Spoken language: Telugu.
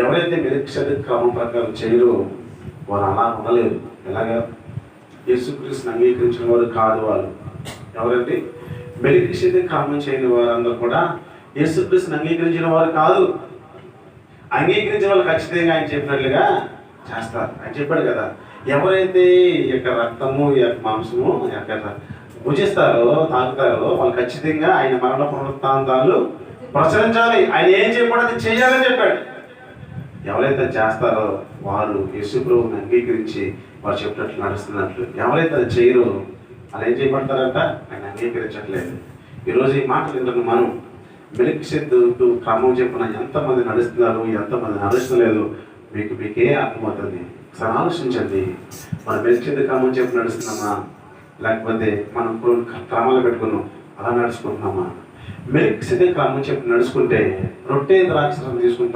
ఎవరైతే మెల్కీసెదెకు క్రమం ప్రకారం చేయరో వారు అలా ఉండలేరు. ఎలాగా? యేసుక్రీస్తుని అంగీకరించిన వారు కాదు వాళ్ళు. ఎవరంటే మెల్కీసెదెకు క్రమం చేయని వారందరూ కూడా యేసుక్రీస్తుని అంగీకరించిన వారు కాదు. అంగీకరించిన వాళ్ళు ఖచ్చితంగా ఆయన చెప్పినట్లుగా చేస్తారు. ఆయన చెప్పాడు కదా, ఎవరైతే ఈ యొక్క రక్తము, ఈ యొక్క మాంసము, ఈ యొక్క భుజిస్తారో, తాగుతారో వాళ్ళు ఖచ్చితంగా ఆయన మరణ పునరుత్థానాలు ప్రచురించాలి. ఆయన ఏం చెప్పాడో అది చేయాలని చెప్పాడు. ఎవరైతే చేస్తారో వారు యేసు ప్రభువుని అంగీకరించి వారు చెప్పినట్లు నడుస్తున్నట్లు. ఎవరైతే అది చేయరో వాళ్ళు ఏం చేయబడతారంట? ఆయన అంగీకరించట్లేదు. ఈరోజు ఈ మాటలు వింటున్న మనం మెల్కీసెదెకు క్రమం చెప్పిన ఎంతమంది నడుస్తున్నారు, ఎంతమంది నడుస్తలేదు మీకే అర్థమవుతుంది. ఒకసారి ఆలోచించండి. మనం మెల్కీసెదెకు క్రమం చెప్పి నడుస్తున్నామా, లేకపోతే మనం క్రమాలు పెట్టుకున్నాం అలా నడుచుకుంటున్నామా? మెల్కీసెదెకు క్రమం చెప్పి నడుచుకుంటే రొట్టె ద్రాక్షరసం తీసుకుంటాం.